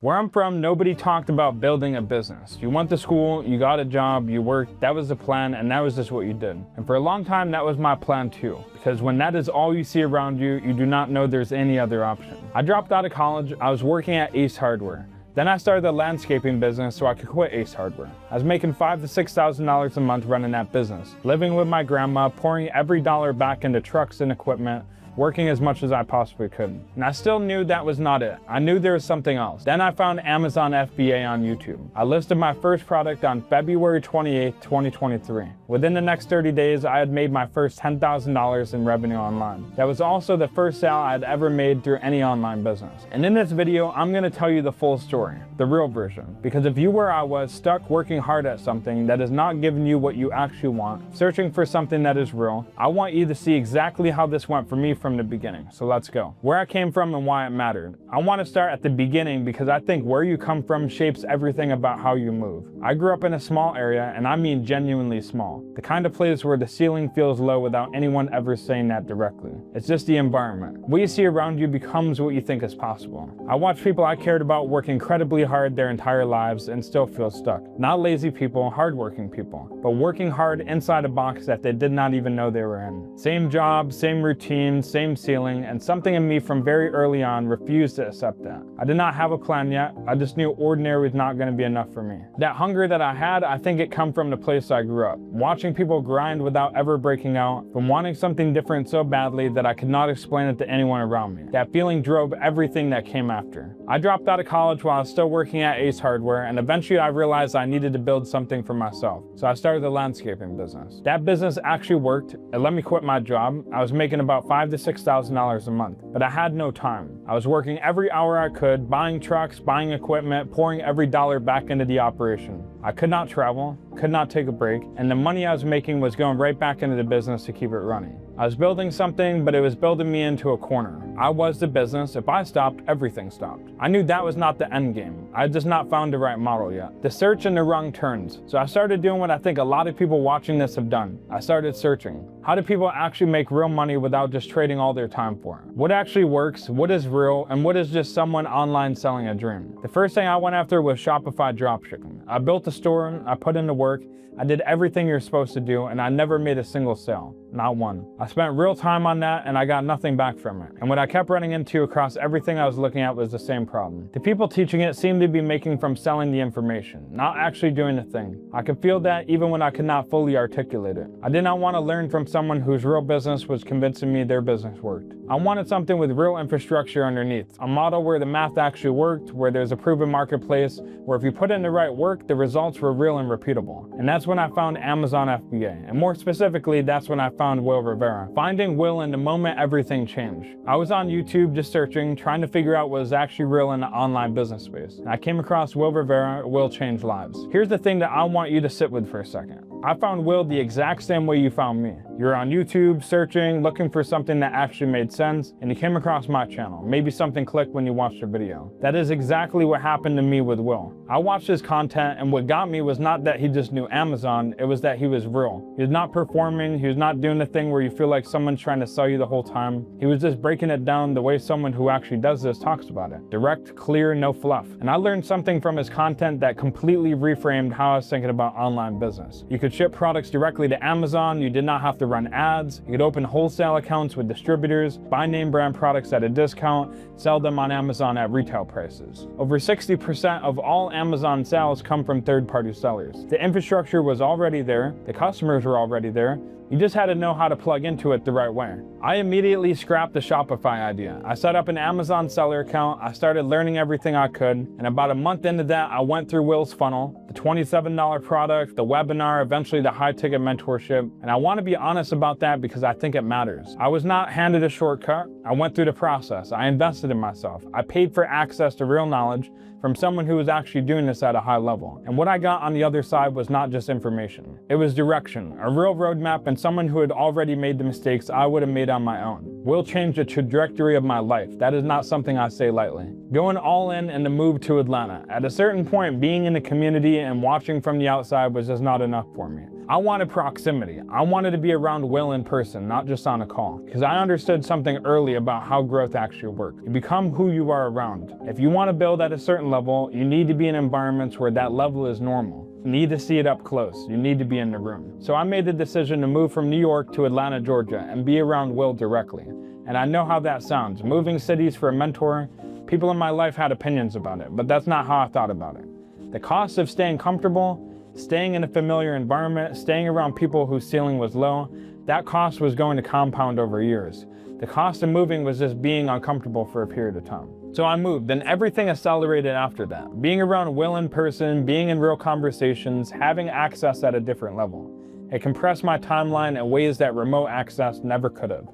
Where I'm from, nobody talked about building a business. You went to school, you got a job, you worked, that was the plan, and that was just what you did. And for a long time, that was my plan too. Because when that is all you see around you, you do not know there's any other option. I dropped out of college, I was working at Ace Hardware. Then I started a landscaping business so I could quit Ace Hardware. I was making $5,000 to $6,000 a month running that business, living with my grandma, pouring every dollar back into trucks and equipment, working as much as I possibly could. And I still knew that was not it. I knew there was something else. Then I found Amazon FBA on YouTube. I listed my first product on February 28, 2023. Within the next 30 days, I had made my first $10,000 in revenue online. That was also the first sale I had ever made through any online business. And in this video, I'm gonna tell you the full story, the real version. Because if you were I was, stuck working hard at something that is not giving you what you actually want, searching for something that is real, I want you to see exactly how this went for me from the beginning. So let's go. Where I came from and why it mattered. I want to start at the beginning because I think where you come from shapes everything about how you move. I grew up in a small area, and I mean genuinely small. The kind of place where the ceiling feels low without anyone ever saying that directly. It's just the environment. What you see around you becomes what you think is possible. I watched people I cared about work incredibly hard their entire lives and still feel stuck. Not lazy people, hardworking people, but working hard inside a box that they did not even know they were in. Same job, same routine, same ceiling, and something in me from very early on refused to accept that. I did not have a plan yet. I just knew ordinary was not going to be enough for me. That hunger that I had, I think it come from the place I grew up. Watching people grind without ever breaking out, from wanting something different so badly that I could not explain it to anyone around me. That feeling drove everything that came after. I dropped out of college while I was still working at Ace Hardware, and eventually I realized I needed to build something for myself. So I started the landscaping business. That business actually worked. It let me quit my job. I was making about $5,000 to $6,000 a month, but I had no time. I was working every hour I could, buying trucks, buying equipment, pouring every dollar back into the operation. I could not travel, could not take a break, and the money I was making was going right back into the business to keep it running. I was building something, but it was building me into a corner. I was the business. If I stopped, everything stopped. I knew that was not the end game. I had just not found the right model yet. The search and the wrong turns. So I started doing what I think a lot of people watching this have done. I started searching. How do people actually make real money without just trading all their time for it? What actually works, what is real, and what is just someone online selling a dream? The first thing I went after was Shopify dropshipping. I built a store, I put in the work, I did everything you're supposed to do, and I never made a single sale. Not one. I spent real time on that and I got nothing back from it. And what I kept running into across everything I was looking at was the same problem. The people teaching it seemed to be making from selling the information, not actually doing the thing. I could feel that even when I could not fully articulate it. I did not want to learn from someone whose real business was convincing me their business worked. I wanted something with real infrastructure underneath. A model where the math actually worked, where there's a proven marketplace, where if you put in the right work, the results were real and repeatable. And that's when I found Amazon FBA. And more specifically, that's when I found Will Rivera. Finding Will in the moment everything changed. I was on YouTube just searching, trying to figure out what was actually real in the online business space. And I came across Will Rivera, Will Change Lives. Here's the thing that I want you to sit with for a second. I found Will the exact same way you found me. You're on YouTube, searching, looking for something that actually made sense, and you came across my channel. Maybe something clicked when you watched the video. That is exactly what happened to me with Will. I watched his content, and what got me was not that he just knew Amazon, it was that he was real. He was not performing, he was not doing the thing where you feel like someone's trying to sell you the whole time. He was just breaking it down the way someone who actually does this talks about it. Direct, clear, no fluff. And I learned something from his content that completely reframed how I was thinking about online business. You could ship products directly to Amazon, you did not have to run ads, you could open wholesale accounts with distributors, buy name brand products at a discount, sell them on Amazon at retail prices. Over 60% of all Amazon sales come from third-party sellers. The infrastructure was already there, the customers were already there, you just had to know how to plug into it the right way. I immediately scrapped the Shopify idea. I set up an Amazon seller account, I started learning everything I could, and about a month into that, I went through Will's funnel, the $27 product, the webinar, eventually the high-ticket mentorship, and I want to be honest about that because I think it matters. I was not handed a shortcut. I went through the process. I invested in myself. I paid for access to real knowledge from someone who was actually doing this at a high level. And what I got on the other side was not just information. It was direction, a real roadmap and someone who had already made the mistakes I would have made on my own. Will changed the trajectory of my life. That is not something I say lightly. Going all in and the move to Atlanta. At a certain point, being in the community and watching from the outside was just not enough for me. I wanted proximity. I wanted to be around Will in person, not just on a call, because I understood something early about how growth actually works. You become who you are around. If you want to build at a certain level, you need to be in environments where that level is normal. You need to see it up close. You need to be in the room. So I made the decision to move from New York to Atlanta, Georgia, and be around Will directly. And I know how that sounds. Moving cities for a mentor, people in my life had opinions about it, but that's not how I thought about it. The cost of staying comfortable, staying in a familiar environment, staying around people whose ceiling was low, that cost was going to compound over years. The cost of moving was just being uncomfortable for a period of time. So I moved, and everything accelerated after that. Being around Will in person, being in real conversations, having access at a different level. It compressed my timeline in ways that remote access never could have.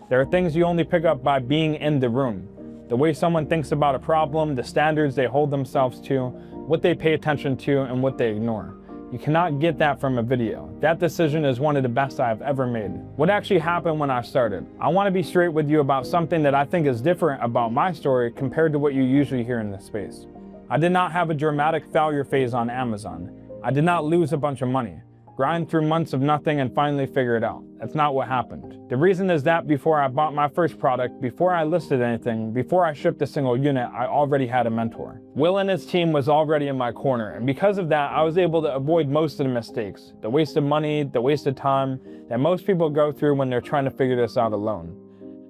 There are things you only pick up by being in the room. The way someone thinks about a problem, the standards they hold themselves to, what they pay attention to, and what they ignore. You cannot get that from a video. That decision is one of the best I've ever made. What actually happened when I started? I want to be straight with you about something that I think is different about my story compared to what you usually hear in this space. I did not have a dramatic failure phase on Amazon. I did not lose a bunch of money, grind through months of nothing and finally figure it out. That's not what happened. The reason is that before I bought my first product, before I listed anything, before I shipped a single unit, I already had a mentor. Will and his team was already in my corner, and because of that, I was able to avoid most of the mistakes, the wasted money, the wasted time that most people go through when they're trying to figure this out alone.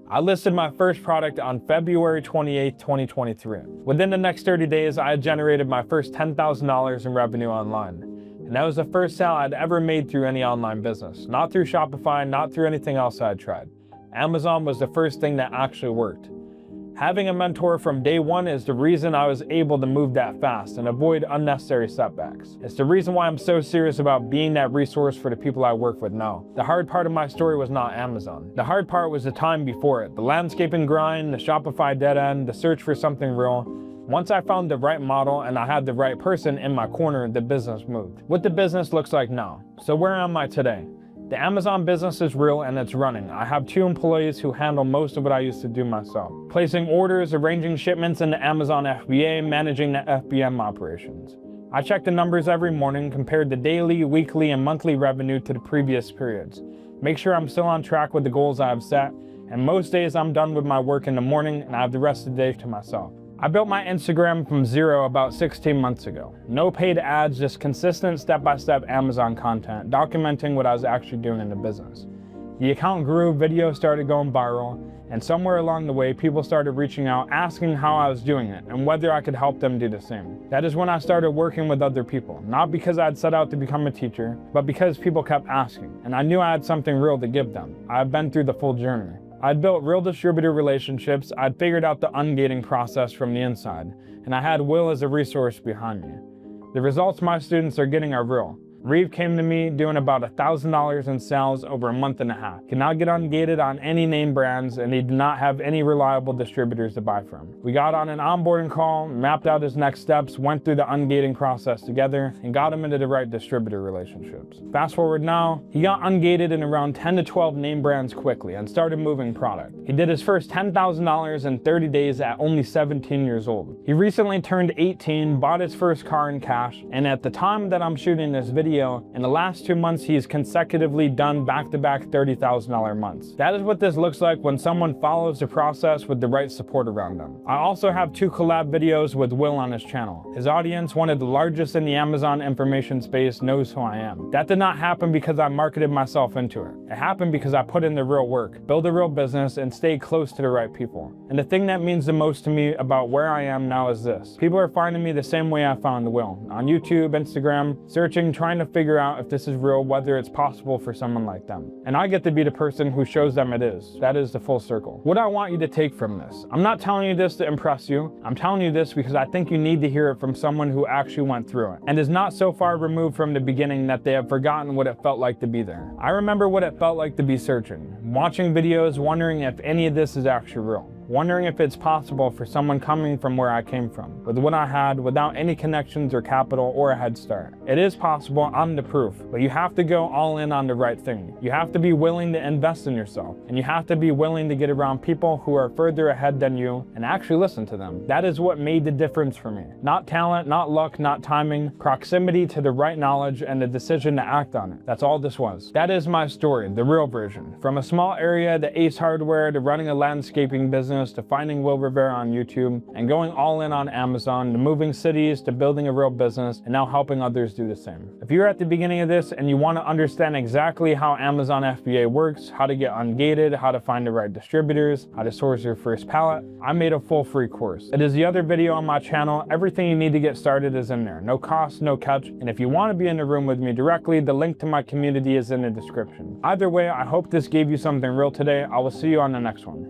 I listed my first product on February 28, 2023. Within the next 30 days, I had generated my first $10,000 in revenue online. And that was the first sale I'd ever made through any online business. Not through Shopify, not through anything else I'd tried. Amazon was the first thing that actually worked. Having a mentor from day one is the reason I was able to move that fast and avoid unnecessary setbacks. It's the reason why I'm so serious about being that resource for the people I work with now. The hard part of my story was not Amazon. The hard part was the time before it. The landscaping grind, the Shopify dead end, the search for something real. Once I found the right model and I had the right person in my corner, the business moved. What the business looks like now. So where am I today? The Amazon business is real and it's running. I have 2 employees who handle most of what I used to do myself. Placing orders, arranging shipments into Amazon FBA, managing the FBM operations. I check the numbers every morning, compared the daily, weekly, and monthly revenue to the previous periods. Make sure I'm still on track with the goals I have set, and most days I'm done with my work in the morning and I have the rest of the day to myself. I built my Instagram from zero about 16 months ago. No paid ads, just consistent step-by-step Amazon content, documenting what I was actually doing in the business. The account grew, videos started going viral, and somewhere along the way, people started reaching out, asking how I was doing it, and whether I could help them do the same. That is when I started working with other people, not because I'd set out to become a teacher, but because people kept asking, and I knew I had something real to give them. I've been through the full journey. I'd built real distributor relationships, I'd figured out the ungating process from the inside, and I had Will as a resource behind me. The results my students are getting are real. Reeve came to me doing about $1,000 in sales over a month and a half. Could not get ungated on any name brands, and he did not have any reliable distributors to buy from. We got on an onboarding call, mapped out his next steps, went through the ungating process together, and got him into the right distributor relationships. Fast forward now, he got ungated in around 10 to 12 name brands quickly and started moving product. He did his first $10,000 in 30 days at only 17 years old. He recently turned 18, bought his first car in cash, and at the time that I'm shooting this video, in the last 2 months, he's consecutively done back-to-back $30,000 months. That is what this looks like when someone follows the process with the right support around them. I also have 2 collab videos with Will on his channel. His audience, one of the largest in the Amazon information space, knows who I am. That did not happen because I marketed myself into it. It happened because I put in the real work, build a real business, and stay close to the right people. And the thing that means the most to me about where I am now is this. People are finding me the same way I found Will. On YouTube, Instagram, searching, trying to figure out if this is real, whether it's possible for someone like them. And I get to be the person who shows them it is. That is the full circle. What I want you to take from this, I'm not telling you this to impress you. I'm telling you this because I think you need to hear it from someone who actually went through it and is not so far removed from the beginning that they have forgotten what it felt like to be there. I remember what it felt like to be searching, watching videos, wondering if any of this is actually real. wondering if it's possible for someone coming from where I came from, with what I had, without any connections or capital or a head start. It is possible, I'm the proof, but you have to go all in on the right thing. You have to be willing to invest in yourself, and you have to be willing to get around people who are further ahead than you and actually listen to them. That is what made the difference for me. Not talent, not luck, not timing, proximity to the right knowledge and the decision to act on it. That's all this was. That is my story, the real version. From a small area to Ace Hardware, to running a landscaping business, to finding Will Rivera on YouTube, and going all in on Amazon, to moving cities, to building a real business, and now helping others do the same. If you're at the beginning of this and you want to understand exactly how Amazon FBA works, how to get ungated, how to find the right distributors, how to source your first pallet, I made a full free course. It is the other video on my channel. Everything you need to get started is in there. No cost, no catch. And if you want to be in the room with me directly, the link to my community is in the description. Either way, I hope this gave you something real today. I will see you on the next one.